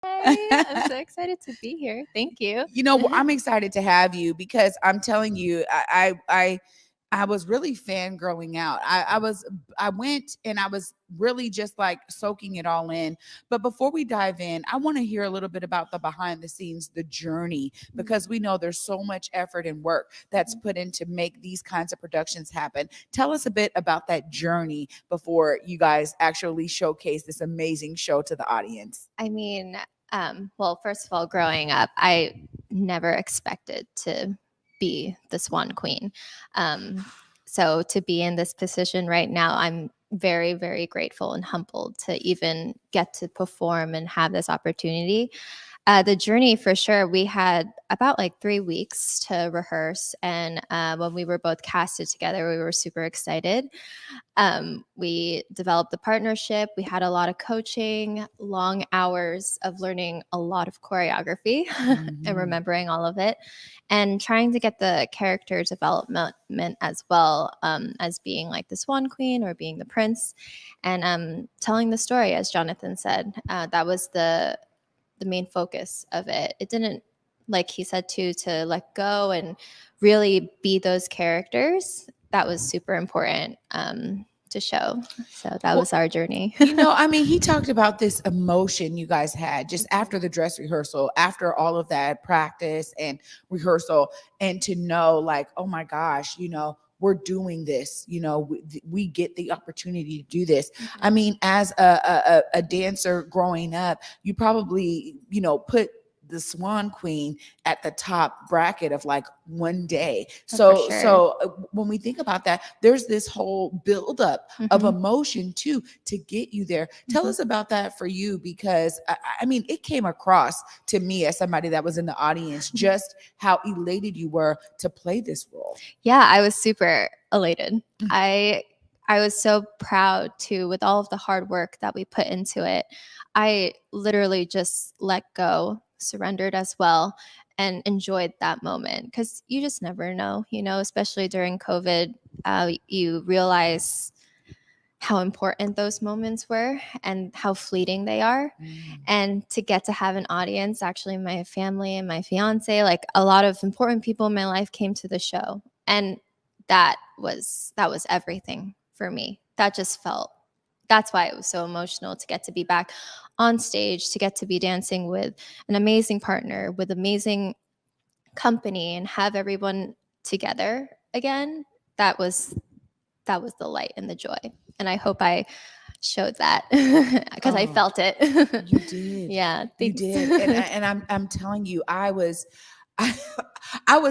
Hey, I'm so excited to be here. Thank you. I'm excited to have you because I'm telling you, I was really fangirling out. I went and I was really just like soaking it all in. But before we dive in, I want to hear a little bit about the behind the scenes, the journey, because we know there's so much effort and work that's put in to make these kinds of productions happen. Tell us a bit about that journey before you guys actually showcase this amazing show to the audience. I mean, well, first of all, growing up, I never expected to be the Swan Queen. So to be in this position right now, I'm very, very grateful and humbled to even get to perform and have this opportunity. The journey, for sure, we had about like 3 weeks to rehearse. And when we were both casted together, we were super excited. We developed the partnership. We had a lot of coaching, long hours of learning a lot of choreography and remembering all of it, and trying to get the character development as well, as being like the Swan Queen or being the prince, and telling the story, as Jonathan said. That was the main focus of it. It didn't, like he said too, to let go and really be those characters. That was super important to show. So that was our journey. He talked about this emotion you guys had just after the dress rehearsal, after all of that practice and rehearsal, and to know like, oh my gosh, we're doing this, we get the opportunity to do this. I mean, as a dancer growing up, you probably, put the Swan Queen at the top bracket of like one day. So when we think about that, there's this whole buildup of emotion too to get you there. Tell us about that for you, because I mean, it came across to me as somebody that was in the audience just how elated you were to play this role. Yeah, I was super elated. I was so proud too, with all of the hard work that we put into it. I literally just let go, surrendered as well, and enjoyed that moment, because you just never know, especially during COVID. You realize how important those moments were and how fleeting they are. And to get to have an audience, actually my family and my fiance, like a lot of important people in my life, came to the show, and that was everything for me. That's why it was so emotional to get to be back on stage, to get to be dancing with an amazing partner, with amazing company, and have everyone together again. That was the light and the joy. And I hope I showed that because I felt it. You did. Yeah, thanks. You did. And I'm telling you, I was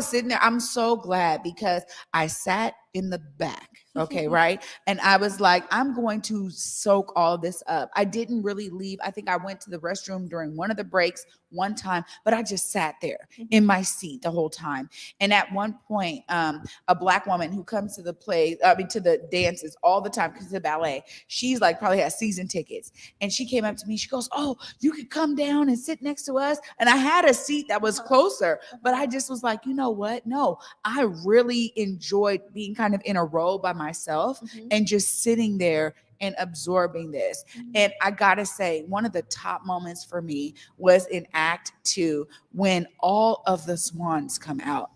sitting there. I'm so glad because I sat in the back. Okay. Right. And I was like, I'm going to soak all this up. I didn't really leave. I think I went to the restroom during one of the breaks one time, but I just sat there in my seat the whole time. And at one point, a Black woman who comes to the to the dances all the time, because it's a ballet, she's like probably has season tickets. And she came up to me. She goes, "Oh, you could come down and sit next to us." And I had a seat that was closer, but I just was like, you know what? No, I really enjoyed being kind of in a row by myself and just sitting there and absorbing this. And I gotta say, one of the top moments for me was in Act 2 when all of the swans come out.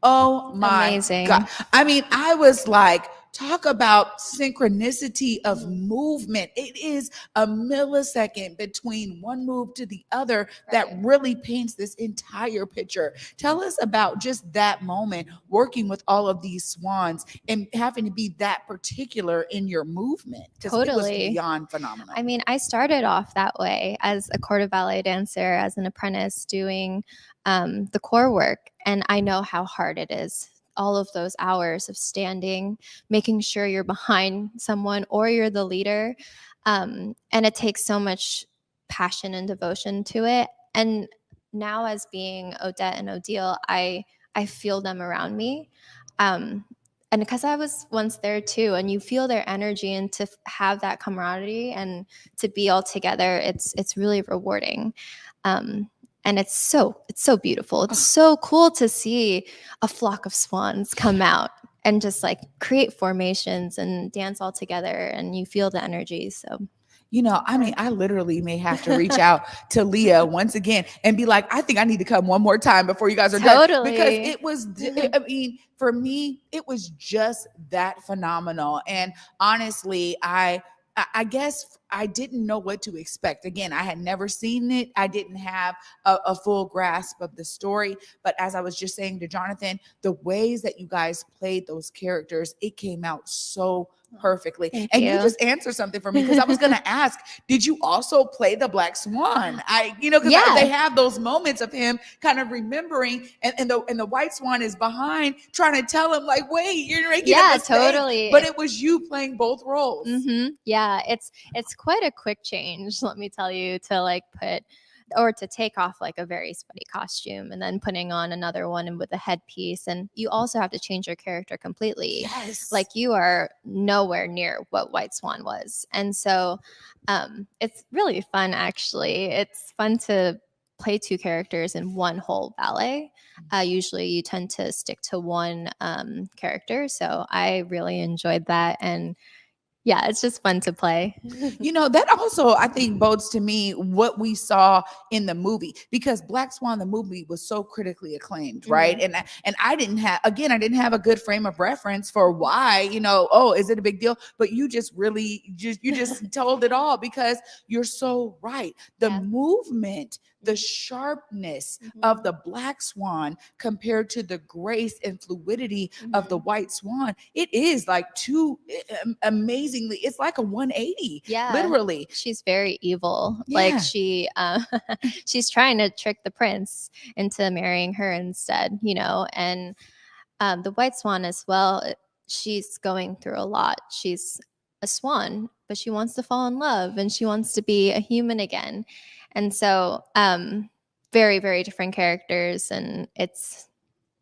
Oh my Amazing. God. I mean, I was like, talk about synchronicity of movement. It is a millisecond between one move to the other that really paints this entire picture. Tell us about just that moment, working with all of these swans and having to be that particular in your movement. Totally. It was beyond phenomenal. I mean, I started off that way as a corps de ballet dancer, as an apprentice, doing the core work. And I know how hard it is. All of those hours of standing, making sure you're behind someone or you're the leader. And it takes so much passion and devotion to it. And now, as being Odette and Odile, I feel them around me. And because I was once there too, and you feel their energy, and to have that camaraderie and to be all together, it's really rewarding. And it's so beautiful. It's so cool to see a flock of swans come out and just like create formations and dance all together, and you feel the energy. So I mean, I literally may have to reach out to Leah once again and be like, I think I need to come one more time before you guys are done. Because it was, I mean, for me, it was just that phenomenal. And honestly, I guess I didn't know what to expect. Again, I had never seen it. I didn't have a full grasp of the story. But as I was just saying to Jonathan, the ways that you guys played those characters, it came out so perfectly. Thank and you. you just answered something for me, because I was going to ask, did you also play the Black Swan? Because Yeah. they have those moments of him kind of remembering, and the White Swan is behind trying to tell him, like, wait, you're making a mistake. Totally. But it was you playing both roles. Yeah, it's quite a quick change, let me tell you, to like to take off like a very sweaty costume and then putting on another one and with a headpiece. And you also have to change your character completely. Yes. Like, you are nowhere near what White Swan was. And so it's really fun, actually. It's fun to play two characters in one whole ballet. Usually you tend to stick to one character. So I really enjoyed that. And yeah, it's just fun to play. That also, I think, bodes to me what we saw in the movie, because Black Swan, the movie, was so critically acclaimed, right? And I didn't have a good frame of reference for why, is it a big deal? But you just told it all, because you're so right. The movement, the sharpness of the Black Swan compared to the grace and fluidity of the White Swan, it is like two amazingly, it's like a 180. Literally. She's very evil. Like, she's trying to trick the prince into marrying her instead, and the White Swan as well, she's going through a lot. She's a swan, but she wants to fall in love and she wants to be a human again. And so very, very different characters, and it's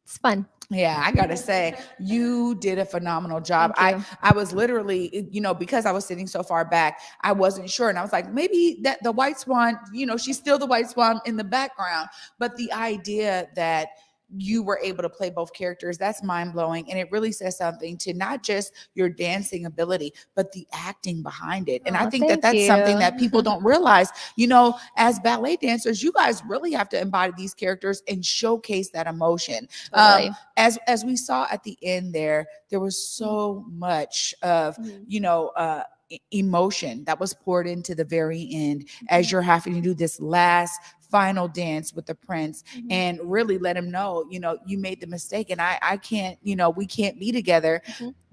fun. Yeah, I gotta say, you did a phenomenal job. I was literally, because I was sitting so far back, I wasn't sure. And I was like, maybe that the White Swan, she's still the White Swan in the background. But the idea that you were able to play both characters, that's mind-blowing. And it really says something to not just your dancing ability, but the acting behind it. And I think that's something that people don't realize. As ballet dancers, you guys really have to embody these characters and showcase that emotion. Totally. As we saw at the end there was so much of emotion that was poured into the very end, as you're having to do this last final dance with the prince and really let him know, you made the mistake and I can't, we can't be together.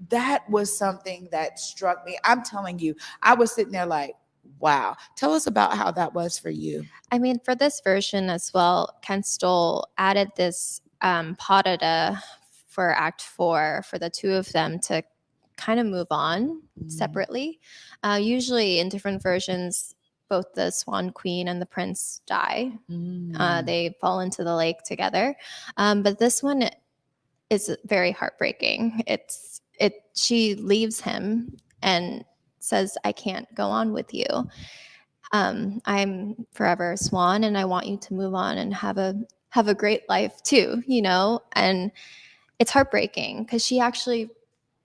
That was something that struck me. I'm telling you, I was sitting there like, wow. Tell us about how that was for you. I mean, for this version as well, Ken Stowell added this pas de deux for Act 4 for the two of them to kind of move on separately. Usually in different versions, both the Swan Queen and the Prince die. They fall into the lake together. But this one is very heartbreaking. She leaves him and says, I can't go on with you. I'm forever a swan and I want you to move on and have a great life too, and it's heartbreaking because she actually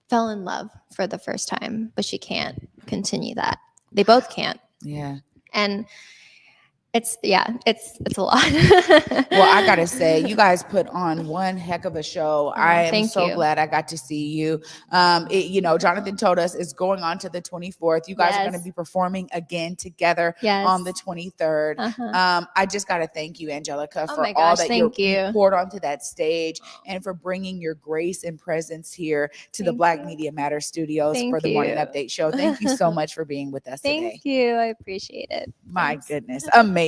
fell in love for the first time, but she can't continue that. They both can't. Yeah. And it's a lot. Well, I gotta say, you guys put on one heck of a show. I am so glad I got to see you. Jonathan told us it's going on to the 24th. You guys are going to be performing again together on the 23rd. I just gotta thank you, Angelica, for all that you poured onto that stage and for bringing your grace and presence here to the Black Media Matter Studios for the Morning Update Show. Thank you so much for being with us today. Thank you. I appreciate it. My goodness. Amazing.